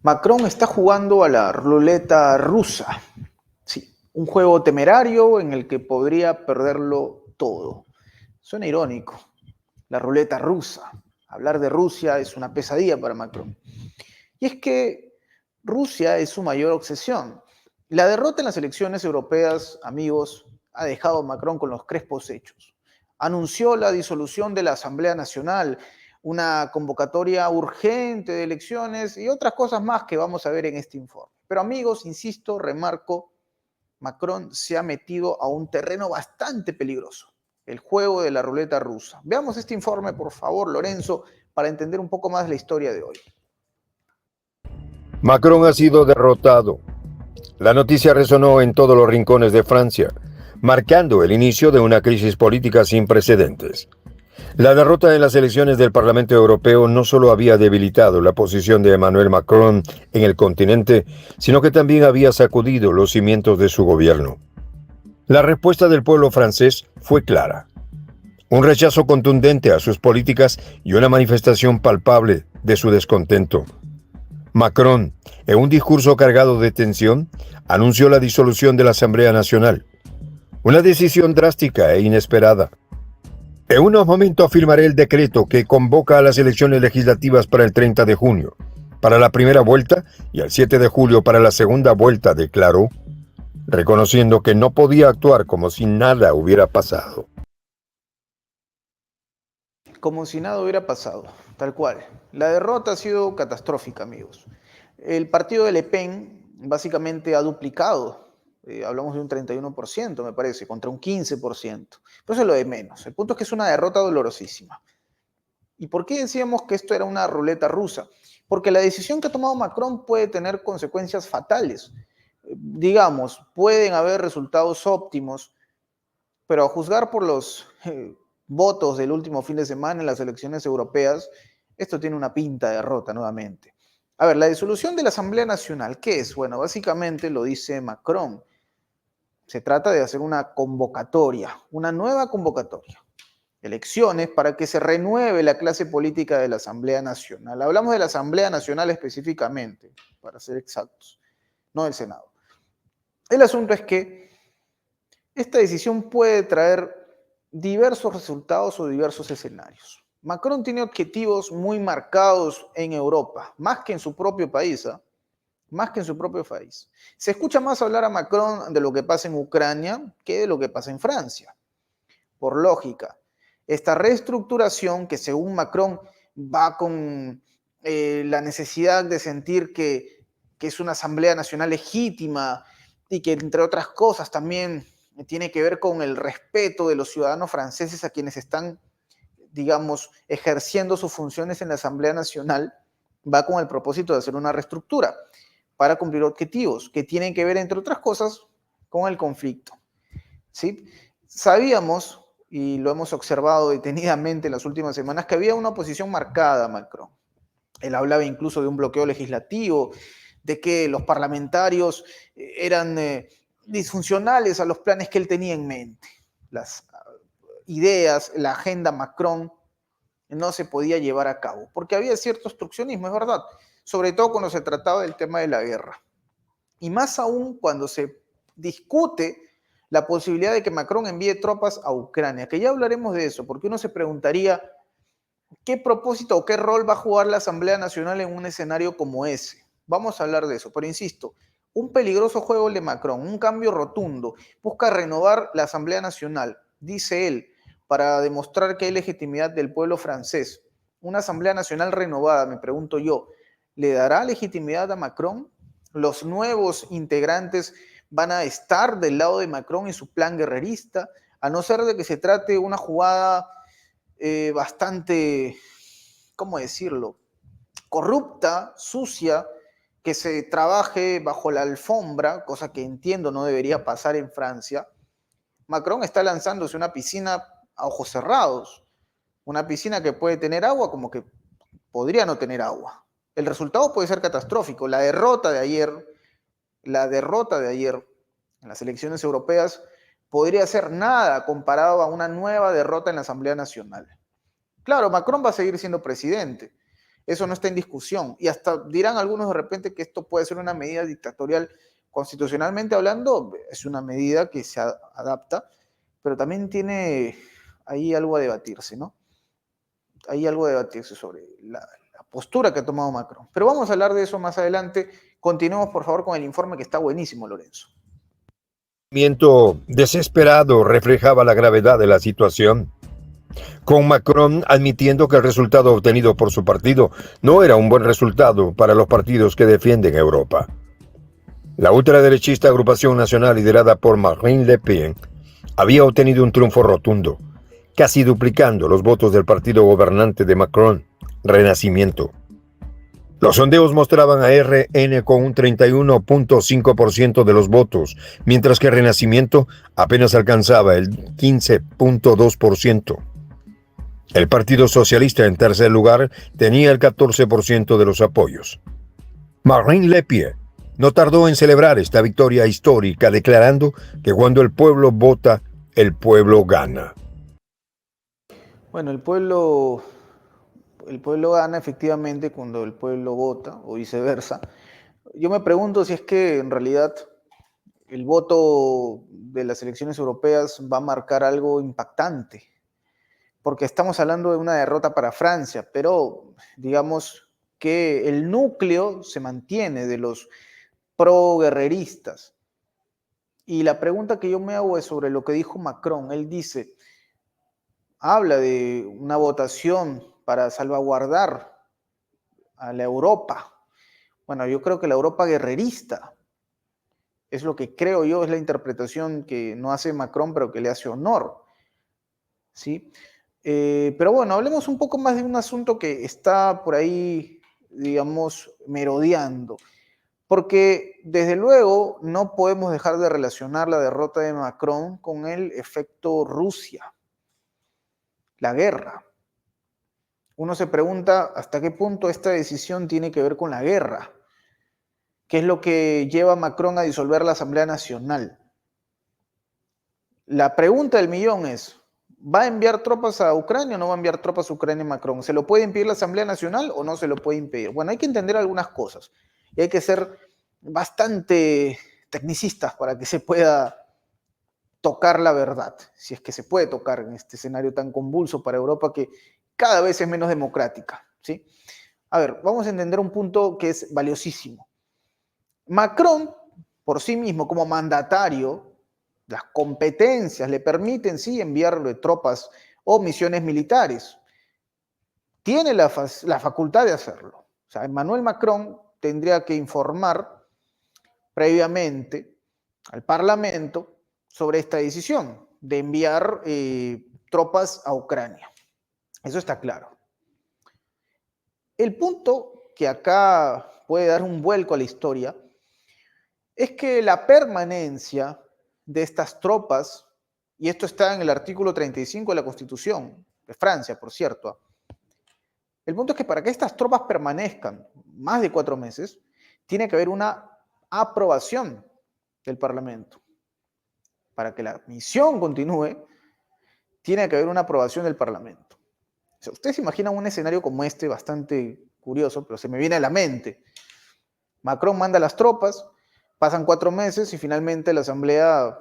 Macron está jugando a la ruleta rusa. Sí, un juego temerario en el que podría perderlo todo. Suena irónico. La ruleta rusa. Hablar de Rusia es una pesadilla para Macron. Y es que Rusia es su mayor obsesión. La derrota en las elecciones europeas, amigos, ha dejado a Macron con los crespos hechos. Anunció la disolución de la Asamblea Nacional, una convocatoria urgente de elecciones y otras cosas más que vamos a ver en este informe. Pero amigos, insisto, remarco, Macron se ha metido a un terreno bastante peligroso, el juego de la ruleta rusa. Veamos este informe, por favor, Lorenzo, para entender un poco más la historia de hoy. Macron ha sido derrotado. La noticia resonó en todos los rincones de Francia, marcando el inicio de una crisis política sin precedentes. La derrota en las elecciones del Parlamento Europeo no solo había debilitado la posición de Emmanuel Macron en el continente, sino que también había sacudido los cimientos de su gobierno. La respuesta del pueblo francés fue clara. Un rechazo contundente a sus políticas y una manifestación palpable de su descontento. Macron, en un discurso cargado de tensión, anunció la disolución de la Asamblea Nacional. Una decisión drástica e inesperada. En unos momentos firmaré el decreto que convoca a las elecciones legislativas para el 30 de junio, para la primera vuelta y el 7 de julio para la segunda vuelta, declaró, reconociendo que no podía actuar como si nada hubiera pasado. Como si nada hubiera pasado, tal cual. La derrota ha sido catastrófica, amigos. El partido de Le Pen básicamente ha duplicado, hablamos de un 31%, me parece, contra un 15%. Pero eso es lo de menos. El punto es que es una derrota dolorosísima. ¿Y por qué decíamos que esto era una ruleta rusa? Porque la decisión que ha tomado Macron puede tener consecuencias fatales. Digamos, pueden haber resultados óptimos, pero a juzgar por los votos del último fin de semana en las elecciones europeas, esto tiene una pinta de derrota nuevamente. A ver, la disolución de la Asamblea Nacional, ¿qué es? Bueno, básicamente lo dice Macron. Se trata de hacer una convocatoria, una nueva convocatoria. Elecciones para que se renueve la clase política de la Asamblea Nacional. Hablamos de la Asamblea Nacional específicamente, para ser exactos, no del Senado. El asunto es que esta decisión puede traer diversos resultados o diversos escenarios. Macron tiene objetivos muy marcados en Europa, más que en su propio país, ¿eh? Más que en su propio país. Se escucha más hablar a Macron de lo que pasa en Ucrania que de lo que pasa en Francia. Por lógica, esta reestructuración que según Macron va con la necesidad de sentir que es una Asamblea Nacional legítima y que entre otras cosas también tiene que ver con el respeto de los ciudadanos franceses a quienes están, digamos, ejerciendo sus funciones en la Asamblea Nacional, va con el propósito de hacer una reestructura para cumplir objetivos que tienen que ver, entre otras cosas, con el conflicto. ¿Sí? Sabíamos, y lo hemos observado detenidamente en las últimas semanas, que había una oposición marcada a Macron. Él hablaba incluso de un bloqueo legislativo, de que los parlamentarios eran disfuncionales a los planes que él tenía en mente. Las ideas, la agenda Macron no se podía llevar a cabo, porque había cierto obstruccionismo, es verdad, sobre todo cuando se trataba del tema de la guerra. Y más aún cuando se discute la posibilidad de que Macron envíe tropas a Ucrania, que ya hablaremos de eso, porque uno se preguntaría qué propósito o qué rol va a jugar la Asamblea Nacional en un escenario como ese. Vamos a hablar de eso, pero insisto, un peligroso juego el de Macron, un cambio rotundo, busca renovar la Asamblea Nacional, dice él, para demostrar que hay legitimidad del pueblo francés. Una Asamblea Nacional renovada, me pregunto yo, ¿le dará legitimidad a Macron? ¿Los nuevos integrantes van a estar del lado de Macron y su plan guerrerista? A no ser de que se trate de una jugada bastante, ¿cómo decirlo?, corrupta, sucia, que se trabaje bajo la alfombra, cosa que entiendo no debería pasar en Francia. Macron está lanzándose una piscina a ojos cerrados, una piscina que puede tener agua como que podría no tener agua. El resultado puede ser catastrófico. La derrota de ayer en las elecciones europeas podría ser nada comparado a una nueva derrota en la Asamblea Nacional. Claro, Macron va a seguir siendo presidente. Eso no está en discusión. Y hasta dirán algunos de repente que esto puede ser una medida dictatorial. Constitucionalmente hablando, es una medida que se adapta, pero también tiene ahí algo a debatirse, ¿no? Hay algo a debatirse sobre la postura que ha tomado Macron. Pero vamos a hablar de eso más adelante. Continuemos, por favor, con el informe que está buenísimo, Lorenzo. El movimiento desesperado reflejaba la gravedad de la situación, con Macron admitiendo que el resultado obtenido por su partido no era un buen resultado para los partidos que defienden Europa. La ultraderechista agrupación nacional liderada por Marine Le Pen había obtenido un triunfo rotundo, casi duplicando los votos del partido gobernante de Macron, Renacimiento. Los sondeos mostraban a RN con un 31.5% de los votos, mientras que Renacimiento apenas alcanzaba el 15.2%. El Partido Socialista, en tercer lugar, tenía el 14% de los apoyos. Marine Le Pen no tardó en celebrar esta victoria histórica, declarando que cuando el pueblo vota, el pueblo gana. Bueno, el pueblo gana efectivamente cuando el pueblo vota, o viceversa. Yo me pregunto si es que en realidad el voto de las elecciones europeas va a marcar algo impactante, porque estamos hablando de una derrota para Francia, pero digamos que el núcleo se mantiene de los pro-guerreristas. Y la pregunta que yo me hago es sobre lo que dijo Macron. Él dice, habla de una votación para salvaguardar a la Europa. Bueno, yo creo que la Europa guerrerista es lo que creo yo, es la interpretación que no hace Macron, pero que le hace honor, ¿sí? Pero bueno, hablemos un poco más de un asunto que está por ahí, digamos, merodeando, porque desde luego no podemos dejar de relacionar la derrota de Macron con el efecto Rusia, la guerra. Uno se pregunta hasta qué punto esta decisión tiene que ver con la guerra. ¿Qué es lo que lleva a Macron a disolver la Asamblea Nacional? La pregunta del millón es, ¿va a enviar tropas a Ucrania o no va a enviar tropas a Ucrania Macron? ¿Se lo puede impedir la Asamblea Nacional o no se lo puede impedir? Bueno, hay que entender algunas cosas y hay que ser bastante tecnicistas para que se pueda tocar la verdad, si es que se puede tocar en este escenario tan convulso para Europa que cada vez es menos democrática, ¿sí? A ver, vamos a entender un punto que es valiosísimo. Macron, por sí mismo, como mandatario, las competencias le permiten, sí, enviarle tropas o misiones militares. Tiene la facultad de hacerlo. O sea, Emmanuel Macron tendría que informar previamente al Parlamento sobre esta decisión de enviar tropas a Ucrania. Eso está claro. El punto que acá puede dar un vuelco a la historia es que la permanencia de estas tropas, y esto está en el artículo 35 de la Constitución de Francia, por cierto, el punto es que para que estas tropas permanezcan más de 4 meses, tiene que haber una aprobación del Parlamento. Para que la misión continúe, tiene que haber una aprobación del Parlamento. O sea, ustedes se imaginan un escenario como este, bastante curioso, pero se me viene a la mente. Macron manda las tropas, pasan 4 meses y finalmente la Asamblea,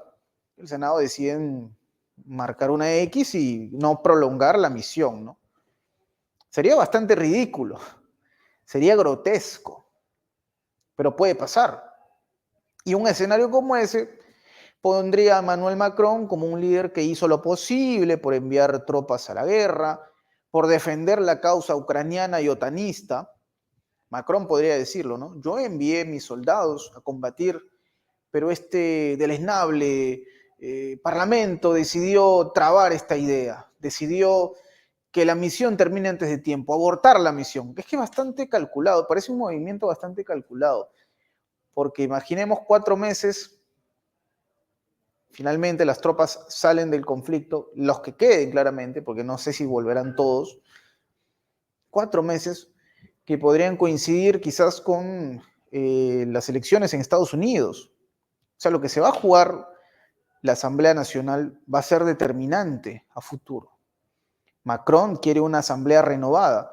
el Senado deciden marcar una X y no prolongar la misión, ¿no? Sería bastante ridículo, sería grotesco, pero puede pasar. Y un escenario como ese pondría a Emmanuel Macron como un líder que hizo lo posible por enviar tropas a la guerra, por defender la causa ucraniana y otanista. Macron podría decirlo, ¿no? Yo envié mis soldados a combatir, pero este deleznable parlamento decidió trabar esta idea, decidió que la misión termine antes de tiempo, abortar la misión. Es que es bastante calculado, parece un movimiento bastante calculado, porque imaginemos 4 meses, finalmente las tropas salen del conflicto, los que queden claramente, porque no sé si volverán todos, 4 meses que podrían coincidir quizás con las elecciones en Estados Unidos. O sea, lo que se va a jugar la Asamblea Nacional va a ser determinante a futuro. Macron quiere una asamblea renovada.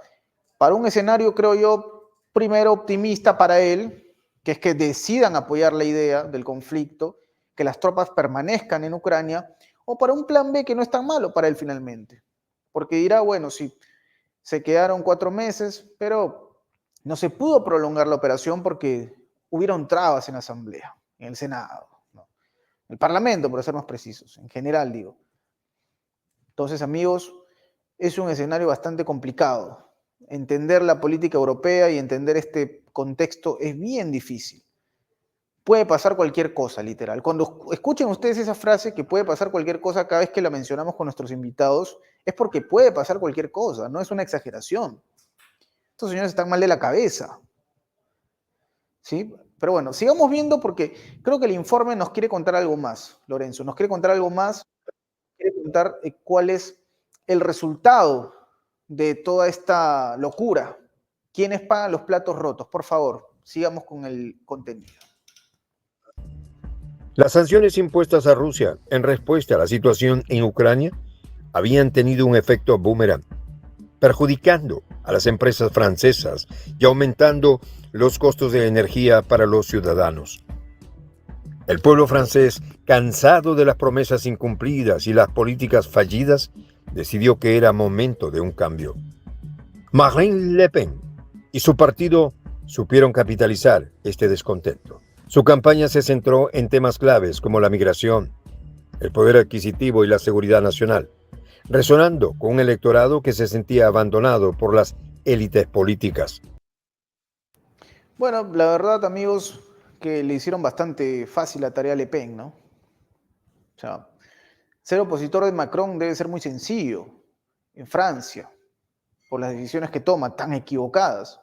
para un escenario, creo yo, primero optimista para él, que es que decidan apoyar la idea del conflicto, que las tropas permanezcan en Ucrania, o para un plan B que no es tan malo para él finalmente. Porque dirá, bueno, sí, se quedaron 4 meses, pero no se pudo prolongar la operación porque hubieron trabas en la Asamblea, en el Senado, ¿no? El Parlamento, por ser más precisos, en general digo. Entonces, amigos, es un escenario bastante complicado. Entender la política europea y entender este contexto es bien difícil. Puede pasar cualquier cosa, literal. Cuando escuchen ustedes esa frase que puede pasar cualquier cosa cada vez que la mencionamos con nuestros invitados, es porque puede pasar cualquier cosa, no es una exageración. Estos señores están mal de la cabeza, ¿sí? Pero bueno, sigamos viendo porque creo que el informe nos quiere contar algo más, Lorenzo. Nos quiere contar algo más, quiere contar cuál es el resultado de toda esta locura. ¿Quiénes pagan los platos rotos? Por favor, sigamos con el contenido. Las sanciones impuestas a Rusia en respuesta a la situación en Ucrania habían tenido un efecto boomerang, perjudicando a las empresas francesas y aumentando los costos de energía para los ciudadanos. El pueblo francés, cansado de las promesas incumplidas y las políticas fallidas, decidió que era momento de un cambio. Marine Le Pen y su partido supieron capitalizar este descontento. Su campaña se centró en temas claves como la migración, el poder adquisitivo y la seguridad nacional, resonando con un electorado que se sentía abandonado por las élites políticas. Bueno, la verdad, amigos, que le hicieron bastante fácil la tarea a Le Pen, ¿no? O sea, ser opositor de Macron debe ser muy sencillo en Francia, por las decisiones que toma, tan equivocadas.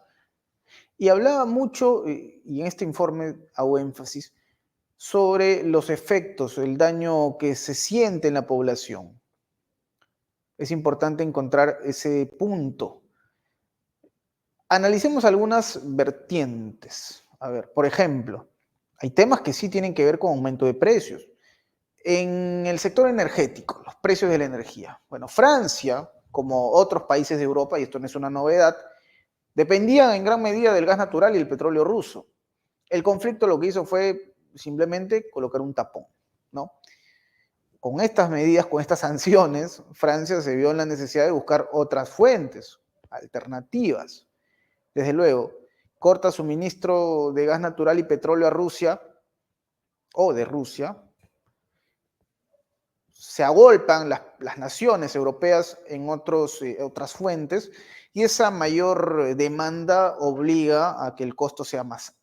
Y hablaba mucho, y en este informe hago énfasis, sobre los efectos, el daño que se siente en la población. Es importante encontrar ese punto. Analicemos algunas vertientes. A ver, por ejemplo, hay temas que sí tienen que ver con aumento de precios. En el sector energético, los precios de la energía. Bueno, Francia, como otros países de Europa, y esto no es una novedad, dependían en gran medida del gas natural y el petróleo ruso. El conflicto lo que hizo fue simplemente colocar un tapón, ¿no? Con estas medidas, con estas sanciones, Francia se vio en la necesidad de buscar otras fuentes, alternativas. Desde luego, corta suministro de gas natural y petróleo a Rusia, o de Rusia, se agolpan las naciones europeas en otras fuentes y esa mayor demanda obliga a que el costo sea más,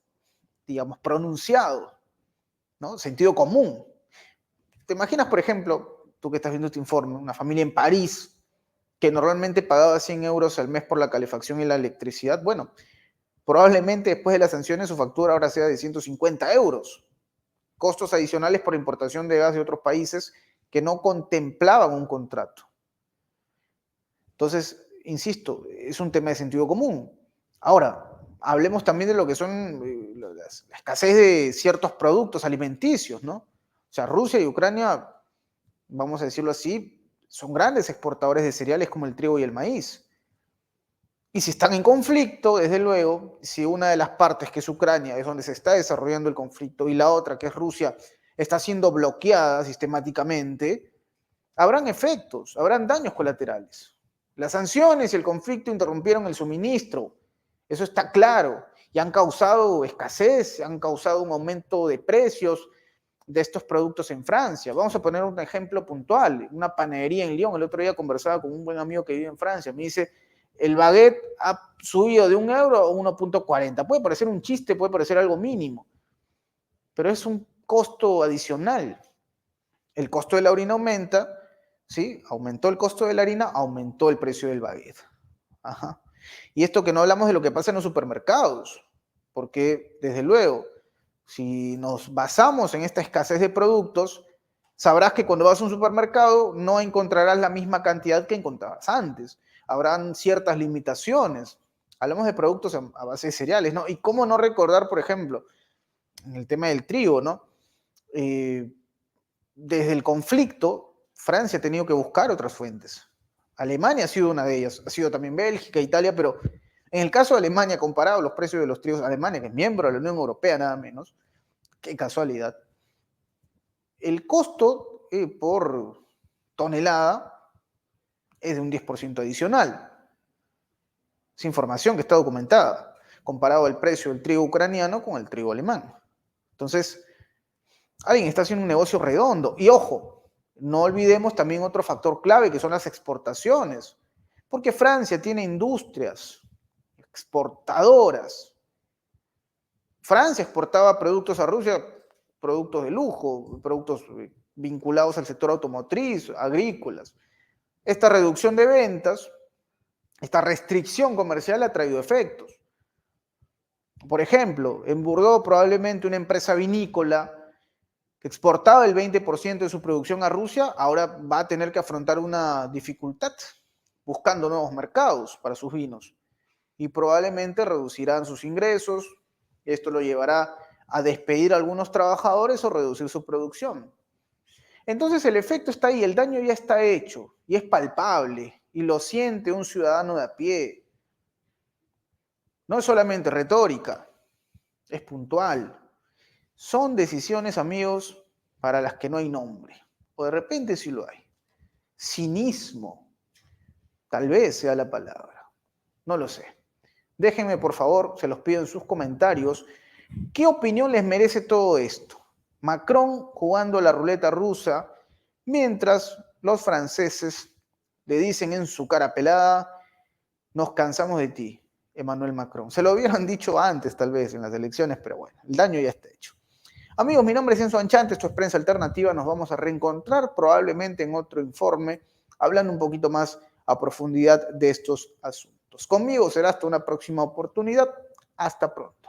digamos, pronunciado, ¿no? Sentido común. ¿Te imaginas, por ejemplo, tú que estás viendo este informe, una familia en París que normalmente pagaba 100 euros al mes por la calefacción y la electricidad? Bueno, probablemente después de las sanciones su factura ahora sea de 150 euros. Costos adicionales por importación de gas de otros países que no contemplaban un contrato. Entonces, insisto, es un tema de sentido común. Ahora, hablemos también de lo que son la escasez de ciertos productos alimenticios, ¿no? O sea, Rusia y Ucrania, vamos a decirlo así, son grandes exportadores de cereales como el trigo y el maíz. Y si están en conflicto, desde luego, si una de las partes, que es Ucrania, es donde se está desarrollando el conflicto, y la otra, que es Rusia, está siendo bloqueada sistemáticamente, habrán efectos, habrán daños colaterales. Las sanciones y el conflicto interrumpieron el suministro, eso está claro, y han causado escasez, han causado un aumento de precios de estos productos en Francia. Vamos a poner un ejemplo puntual, una panadería en Lyon. El otro día conversaba con un buen amigo que vive en Francia, me dice, el baguette ha subido de 1 euro a 1,40. Puede parecer un chiste, puede parecer algo mínimo, pero es un costo adicional. El costo de la harina aumenta, ¿sí? Aumentó el costo de la harina, aumentó el precio del baguette. Ajá. Y esto que no hablamos de lo que pasa en los supermercados, porque desde luego, si nos basamos en esta escasez de productos, sabrás que cuando vas a un supermercado no encontrarás la misma cantidad que encontrabas antes. Habrán ciertas limitaciones. Hablamos de productos a base de cereales, ¿no? Y cómo no recordar, por ejemplo, en el tema del trigo, ¿no? Desde el conflicto, Francia ha tenido que buscar otras fuentes. Alemania ha sido una de ellas, ha sido también Bélgica, Italia, pero En el caso de Alemania, comparado los precios de los trigos, Alemania, que es miembro de la Unión Europea nada menos, qué casualidad, el costo por tonelada es de un 10% adicional. Es información que está documentada, comparado el precio del trigo ucraniano con el trigo alemán. Entonces, alguien está haciendo un negocio redondo. Y ojo, no olvidemos también otro factor clave, que son las exportaciones. Porque Francia tiene industrias exportadoras. Francia exportaba productos a Rusia, productos de lujo, productos vinculados al sector automotriz, agrícolas. Esta reducción de ventas, esta restricción comercial ha traído efectos. Por ejemplo, en Bordeaux probablemente una empresa vinícola que exportaba el 20% de su producción a Rusia, ahora va a tener que afrontar una dificultad buscando nuevos mercados para sus vinos y probablemente reducirán sus ingresos. Esto lo llevará a despedir a algunos trabajadores o reducir su producción. Entonces el efecto está ahí, el daño ya está hecho y es palpable y lo siente un ciudadano de a pie. No es solamente retórica, es puntual. Son decisiones, amigos, para las que no hay nombre. O de repente sí lo hay. Cinismo, tal vez sea la palabra. No lo sé. Déjenme, por favor, se los pido en sus comentarios, ¿qué opinión les merece todo esto? Macron jugando la ruleta rusa, mientras los franceses le dicen en su cara pelada, nos cansamos de ti, Emmanuel Macron. Se lo hubieran dicho antes, tal vez, en las elecciones, pero bueno, el daño ya está hecho. Amigos, mi nombre es Enzo Anchante, esto es Prensa Alternativa, nos vamos a reencontrar probablemente en otro informe, hablando un poquito más a profundidad de estos asuntos. Conmigo será hasta una próxima oportunidad. Hasta pronto.